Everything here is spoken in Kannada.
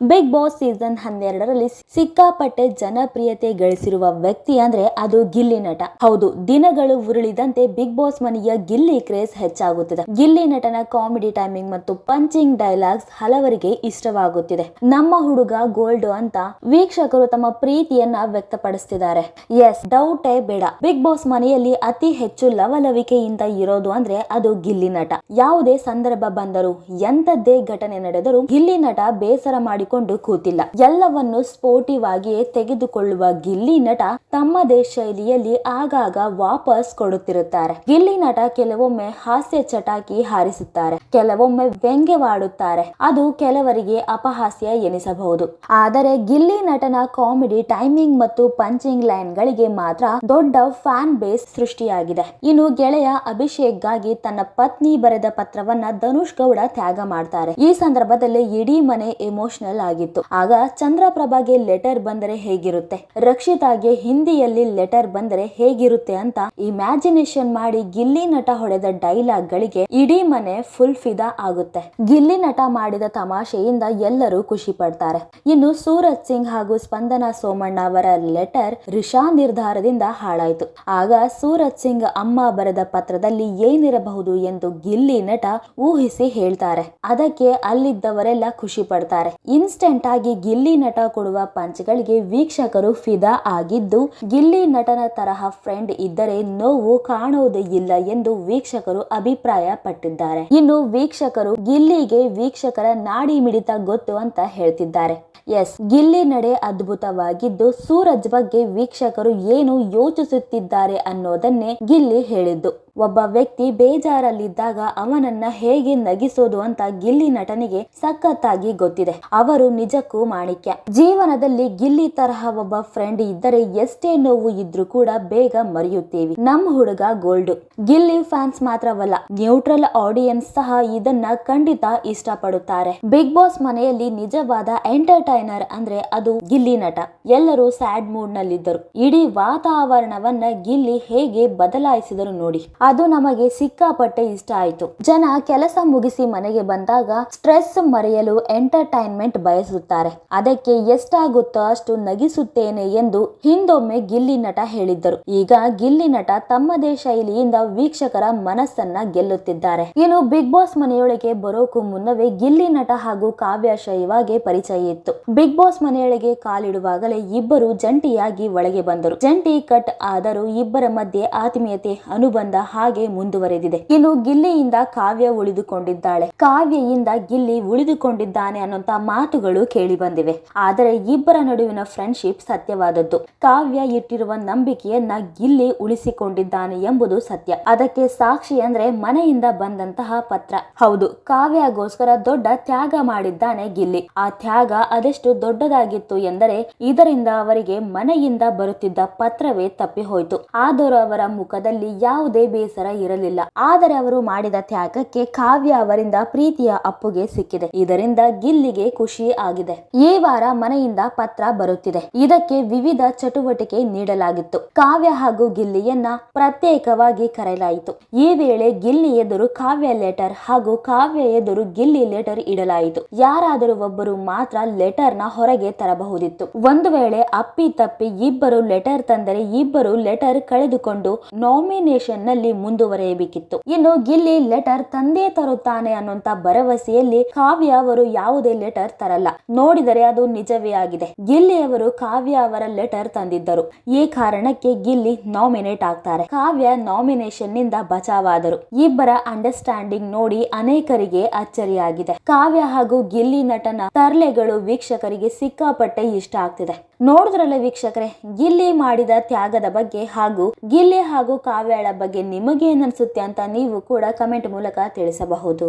ಬಿಗ್ ಬಾಸ್ ಸೀಸನ್ 12ರಲ್ಲಿ ಸಿಕ್ಕಾಪಟ್ಟೆ ಜನಪ್ರಿಯತೆ ಗಳಿಸಿರುವ ವ್ಯಕ್ತಿ ಅಂದ್ರೆ ಅದು ಗಿಲ್ಲಿ ನಟ. ಹೌದು, ದಿನಗಳು ಉರುಳಿದಂತೆ ಬಿಗ್ ಬಾಸ್ ಮನೆಯ ಗಿಲ್ಲಿ ಕ್ರೇಜ್ ಹೆಚ್ಚಾಗುತ್ತಿದೆ. ಗಿಲ್ಲಿ ನಟನ ಕಾಮಿಡಿ ಟೈಮಿಂಗ್ ಮತ್ತು ಪಂಚಿಂಗ್ ಡೈಲಾಗ್ಸ್ ಹಲವರಿಗೆ ಇಷ್ಟವಾಗುತ್ತಿದೆ. ನಮ್ಮ ಹುಡುಗ ಗೋಲ್ಡ್ ಅಂತ ವೀಕ್ಷಕರು ತಮ್ಮ ಪ್ರೀತಿಯನ್ನ ವ್ಯಕ್ತಪಡಿಸುತ್ತಿದ್ದಾರೆ. ಎಸ್, ಡೌಟೇ ಬೇಡ, ಬಿಗ್ ಬಾಸ್ ಮನೆಯಲ್ಲಿ ಅತಿ ಹೆಚ್ಚು ಲವಲವಿಕೆಯಿಂದ ಇರೋದು ಅಂದ್ರೆ ಅದು ಗಿಲ್ಲಿ ನಟ. ಯಾವುದೇ ಸಂದರ್ಭ ಬಂದರೂ, ಎಂತದ್ದೇ ಘಟನೆ ನಡೆದರೂ ಗಿಲ್ಲಿ ನಟ ಬೇಸರ ಮಾಡಿಕೊಂಡು ಕೂತಿಲ್ಲ. ಎಲ್ಲವನ್ನು ಸ್ಪೋರ್ಟಿವ್ ಆಗಿಯೇ ತೆಗೆದುಕೊಳ್ಳುವ ಗಿಲ್ಲಿ ನಟ ತಮ್ಮದೇ ಶೈಲಿಯಲ್ಲಿ ಆಗಾಗ ವಾಪಸ್ ಕೊಡುತ್ತಿರುತ್ತಾರೆ. ಗಿಲ್ಲಿ ನಟ ಕೆಲವೊಮ್ಮೆ ಹಾಸ್ಯ ಚಟಾಕಿ ಹಾರಿಸುತ್ತಾರೆ, ಕೆಲವೊಮ್ಮೆ ವ್ಯಂಗ್ಯವಾಡುತ್ತಾರೆ. ಅದು ಕೆಲವರಿಗೆ ಅಪಹಾಸ್ಯ ಎನಿಸಬಹುದು. ಆದರೆ ಗಿಲ್ಲಿ ನಟನ ಕಾಮಿಡಿ ಟೈಮಿಂಗ್ ಮತ್ತು ಪಂಚಿಂಗ್ ಲೈನ್ ಗಳಿಗೆ ಮಾತ್ರ ದೊಡ್ಡ ಫ್ಯಾನ್ ಬೇಸ್ ಸೃಷ್ಟಿಯಾಗಿದೆ. ಇನ್ನು ಗೆಳೆಯ ಅಭಿಷೇಕ್ ಗಾಗಿ ತನ್ನ ಪತ್ನಿ ಬರೆದ ಪತ್ರವನ್ನ ಧನುಷ್ ಗೌಡ ತ್ಯಾಗ ಮಾಡ್ತಾರೆ. ಈ ಸಂದರ್ಭದಲ್ಲಿ ಇಡೀ ಮನೆ ಎಮೋಷನಲ್ ಆಗಿತ್ತು. ಆಗ ಚಂದ್ರಪ್ರಭಾಗೆ ಲೆಟರ್ ಬಂದರೆ ಹೇಗಿರುತ್ತೆ, ರಕ್ಷಿತಾಗೆ ಹಿಂದಿಯಲ್ಲಿ ಲೆಟರ್ ಬಂದರೆ ಹೇಗಿರುತ್ತೆ ಅಂತ ಇಮ್ಯಾಜಿನೇಷನ್ ಮಾಡಿ ಗಿಲ್ಲಿ ನಟ ಹೊಡೆದ ಡೈಲಾಗ್ ಗಳಿಗೆ ಇಡೀ ಮನೆ ಫುಲ್ ಫಿದಾ ಆಗುತ್ತೆ. ಗಿಲ್ಲಿ ನಟ ಮಾಡಿದ ತಮಾಷೆಯಿಂದ ಎಲ್ಲರೂ ಖುಷಿ ಪಡ್ತಾರೆ. ಇನ್ನು ಸೂರಜ್ ಸಿಂಗ್ ಹಾಗೂ ಸ್ಪಂದನಾ ಸೋಮಣ್ಣ ಅವರ ಲೆಟರ್ ರಿಷಾ ನಿರ್ಧಾರದಿಂದ ಹಾಳಾಯಿತು. ಆಗ ಸೂರಜ್ ಸಿಂಗ್ ಅಮ್ಮ ಬರೆದ ಪತ್ರದಲ್ಲಿ ಏನಿರಬಹುದು ಎಂದು ಗಿಲ್ಲಿ ನಟ ಊಹಿಸಿ ಹೇಳ್ತಾರೆ. ಅದಕ್ಕೆ ಅಲ್ಲಿದ್ದವರೆಲ್ಲ ಖುಷಿ ಪಡ್ತಾರೆ. ಇನ್ಸ್ಟೆಂಟ್ ಆಗಿ ಗಿಲ್ಲಿ ನಟ ಕೊಡುವ ಪಂಚ್ಗಳಿಗೆ ವೀಕ್ಷಕರು ಫಿದಾ ಆಗಿದ್ದು, ಗಿಲ್ಲಿ ನಟನ ತರಹ ಫ್ರೆಂಡ್ ಇದ್ದರೆ ನೋವು ಕಾಣುವುದೇ ಇಲ್ಲ ಎಂದು ವೀಕ್ಷಕರು ಅಭಿಪ್ರಾಯ ಪಟ್ಟಿದ್ದಾರೆ. ಇನ್ನು ವೀಕ್ಷಕರು ಗಿಲ್ಲಿಗೆ ವೀಕ್ಷಕರ ನಾಡಿ ಮಿಡಿತ ಗೊತ್ತು ಅಂತ ಹೇಳ್ತಿದ್ದಾರೆ. ಎಸ್, ಗಿಲ್ಲಿ ನಡೆ ಅದ್ಭುತವಾಗಿದ್ದು, ಸೂರಜ್ ಬಗ್ಗೆ ವೀಕ್ಷಕರು ಏನು ಯೋಚಿಸುತ್ತಿದ್ದಾರೆ ಅನ್ನೋದನ್ನೇ ಗಿಲ್ಲಿ ಹೇಳಿದ್ದು. ಒಬ್ಬ ವ್ಯಕ್ತಿ ಬೇಜಾರಲ್ಲಿದ್ದಾಗ ಅವನನ್ನ ಹೇಗೆ ನಗಿಸೋದು ಅಂತ ಗಿಲ್ಲಿ ನಟನಿಗೆ ಸಖತ್ತಾಗಿ ಗೊತ್ತಿದೆ. ಅವರು ನಿಜಕ್ಕೂ ಮಾಣಿಕ್ಯ. ಜೀವನದಲ್ಲಿ ಗಿಲ್ಲಿ ತರಹ ಒಬ್ಬ ಫ್ರೆಂಡ್ ಇದ್ದರೆ ಎಷ್ಟೇ ನೋವು ಇದ್ರೂ ಕೂಡ ಬೇಗ ಮರೆಯುತ್ತೇವೆ. ನಮ್ಮ ಹುಡುಗ ಗೋಲ್ಡ್. ಗಿಲ್ಲಿ ಫ್ಯಾನ್ಸ್ ಮಾತ್ರವಲ್ಲ, ನ್ಯೂಟ್ರಲ್ ಆಡಿಯನ್ಸ್ ಸಹ ಇದನ್ನ ಖಂಡಿತ ಇಷ್ಟಪಡುತ್ತಾರೆ. ಬಿಗ್ ಬಾಸ್ ಮನೆಯಲ್ಲಿ ನಿಜವಾದ ಎಂಟರ್ಟೈನರ್ ಅಂದ್ರೆ ಅದು ಗಿಲ್ಲಿ ನಟ. ಎಲ್ಲರೂ ಸ್ಯಾಡ್ ಮೂಡ್ ನಲ್ಲಿದ್ದರು. ಇಡೀ ವಾತಾವರಣವನ್ನ ಗಿಲ್ಲಿ ಹೇಗೆ ಬದಲಾಯಿಸಿದರು ನೋಡಿ, ಅದು ನಮಗೆ ಸಿಕ್ಕಾಪಟ್ಟೆ ಇಷ್ಟ ಆಯ್ತು. ಜನ ಕೆಲಸ ಮುಗಿಸಿ ಮನೆಗೆ ಬಂದಾಗ ಸ್ಟ್ರೆಸ್ ಮರೆಯಲು ಎಂಟರ್ಟೈನ್ಮೆಂಟ್ ಬಯಸುತ್ತಾರೆ. ಅದಕ್ಕೆ ಎಷ್ಟಾಗುತ್ತೋ ಅಷ್ಟು ನಗಿಸುತ್ತೇನೆ ಎಂದು ಹಿಂದೊಮ್ಮೆ ಗಿಲ್ಲಿ ನಟ ಹೇಳಿದ್ದರು. ಈಗ ಗಿಲ್ಲಿ ನಟ ತಮ್ಮದೇ ಶೈಲಿಯಿಂದ ವೀಕ್ಷಕರ ಮನಸ್ಸನ್ನ ಗೆಲ್ಲುತ್ತಿದ್ದಾರೆ. ಇನ್ನು ಬಿಗ್ ಬಾಸ್ ಮನೆಯೊಳಗೆ ಬರೋಕು ಮುನ್ನವೇ ಗಿಲ್ಲಿ ನಟ ಹಾಗೂ ಕಾವ್ಯ ಶೈವಾಗೆ ಪರಿಚಯ ಇತ್ತು. ಬಿಗ್ ಬಾಸ್ ಮನೆಯೊಳಗೆ ಕಾಲಿಡುವಾಗಲೇ ಇಬ್ಬರು ಜಂಟಿಯಾಗಿ ಒಳಗೆ ಬಂದರು. ಜಂಟಿ ಕಟ್ ಆದರೂ ಇಬ್ಬರ ಮಧ್ಯೆ ಆತ್ಮೀಯತೆ ಅನುಬಂಧ ಹಾಗೆ ಮುಂದುವರೆದಿದೆ. ಇನ್ನು ಗಿಲ್ಲಿಯಿಂದ ಕಾವ್ಯ ಉಳಿದುಕೊಂಡಿದ್ದಾಳೆ, ಕಾವ್ಯೆಯಿಂದ ಗಿಲ್ಲಿ ಉಳಿದುಕೊಂಡಿದ್ದಾನೆ ಅನ್ನೋಂತ ಮಾತುಗಳು ಕೇಳಿ ಬಂದಿವೆ. ಆದರೆ ಇಬ್ಬರ ನಡುವಿನ ಫ್ರೆಂಡ್ಶಿಪ್ ಸತ್ಯವಾದದ್ದು. ಕಾವ್ಯ ಇಟ್ಟಿರುವ ನಂಬಿಕೆಯನ್ನ ಗಿಲ್ಲಿ ಉಳಿಸಿಕೊಂಡಿದ್ದಾನೆ ಎಂಬುದು ಸತ್ಯ. ಅದಕ್ಕೆ ಸಾಕ್ಷಿ ಅಂದ್ರೆ ಮನೆಯಿಂದ ಬಂದಂತಹ ಪತ್ರ. ಹೌದು, ಕಾವ್ಯಗೋಸ್ಕರ ದೊಡ್ಡ ತ್ಯಾಗ ಮಾಡಿದ್ದಾನೆ ಗಿಲ್ಲಿ. ಆ ತ್ಯಾಗ ಅದೆಷ್ಟು ದೊಡ್ಡದಾಗಿತ್ತು ಎಂದರೆ ಇದರಿಂದ ಅವರಿಗೆ ಮನೆಯಿಂದ ಬರುತ್ತಿದ್ದ ಪತ್ರವೇ ತಪ್ಪಿ ಹೋಯ್ತು. ಆದರೂ ಅವರ ಮುಖದಲ್ಲಿ ಯಾವುದೇ ಬೇಸರ ಇರಲಿಲ್ಲ. ಆದರೆ ಅವರು ಮಾಡಿದ ತ್ಯಾಗಕ್ಕೆ ಕಾವ್ಯ ಅವರಿಂದ ಪ್ರೀತಿಯ ಅಪ್ಪುಗೆ ಸಿಕ್ಕಿದೆ. ಇದರಿಂದ ಗಿಲ್ಲಿಗೆ ಖುಷಿ ಆಗಿದೆ. ಈ ವಾರ ಮನೆಯಿಂದ ಪತ್ರ ಬರುತ್ತಿದೆ. ಇದಕ್ಕೆ ವಿವಿಧ ಚಟುವಟಿಕೆ ನೀಡಲಾಗಿತ್ತು. ಕಾವ್ಯ ಹಾಗೂ ಗಿಲ್ಲಿಯನ್ನ ಪ್ರತ್ಯೇಕವಾಗಿ ಕರೆಯಲಾಯಿತು. ಈ ವೇಳೆ ಗಿಲ್ಲಿ ಎದುರು ಕಾವ್ಯ ಲೆಟರ್ ಹಾಗೂ ಕಾವ್ಯ ಎದುರು ಗಿಲ್ಲಿ ಲೆಟರ್ ಇಡಲಾಯಿತು. ಯಾರಾದರೂ ಒಬ್ಬರು ಮಾತ್ರ ಲೆಟರ್ ನ ಹೊರಗೆ ತರಬಹುದಿತ್ತು. ಒಂದು ವೇಳೆ ಅಪ್ಪಿ ತಪ್ಪಿ ಇಬ್ಬರು ಲೆಟರ್ ತಂದರೆ ಇಬ್ಬರು ಲೆಟರ್ ಕಳೆದುಕೊಂಡು ನಾಮಿನೇಷನ್ ನಲ್ಲಿ ಮುಂದುವರೆಯಬೇಕಿತ್ತು. ಇನ್ನು ಗಿಲ್ಲಿ ಲೆಟರ್ ತಂದೇ ತರುತ್ತಾನೆ ಅನ್ನುವಂತ ಭರವಸೆಯಲ್ಲಿ ಕಾವ್ಯ ಅವರು ಯಾವುದೇ ಲೆಟರ್ ತರಲ್ಲ. ನೋಡಿದರೆ ಅದು ನಿಜವೇ ಆಗಿದೆ. ಗಿಲ್ಲಿ ಅವರು ಕಾವ್ಯ ಅವರ ಲೆಟರ್ ತಂದಿದ್ದರು. ಈ ಕಾರಣಕ್ಕೆ ಗಿಲ್ಲಿ ನಾಮಿನೇಟ್ ಆಗ್ತಾರೆ. ಕಾವ್ಯ ನಾಮಿನೇಷನ್ ನಿಂದ ಬಚಾವಾದರು. ಇಬ್ಬರ ಅಂಡರ್ಸ್ಟ್ಯಾಂಡಿಂಗ್ ನೋಡಿ ಅನೇಕರಿಗೆ ಅಚ್ಚರಿಯಾಗಿದೆ. ಕಾವ್ಯ ಹಾಗೂ ಗಿಲ್ಲಿ ನಟನ ತರ್ಲೆಗಳು ವೀಕ್ಷಕರಿಗೆ ಸಿಕ್ಕಾಪಟ್ಟೆ ಇಷ್ಟ ಆಗ್ತಿದೆ. ನೋಡಿದ್ರಲ್ಲ ವೀಕ್ಷಕರೇ, ಗಿಲ್ಲಿ ಮಾಡಿದ ತ್ಯಾಗದ ಬಗ್ಗೆ ಹಾಗೂ ಗಿಲ್ಲಿ ಹಾಗೂ ಕಾವ್ಯಳ ಬಗ್ಗೆ ನಿಮಗೇನನ್ಸುತ್ತೆ ಅಂತ ನೀವು ಕೂಡ ಕಮೆಂಟ್ ಮೂಲಕ ತಿಳಿಸಬಹುದು.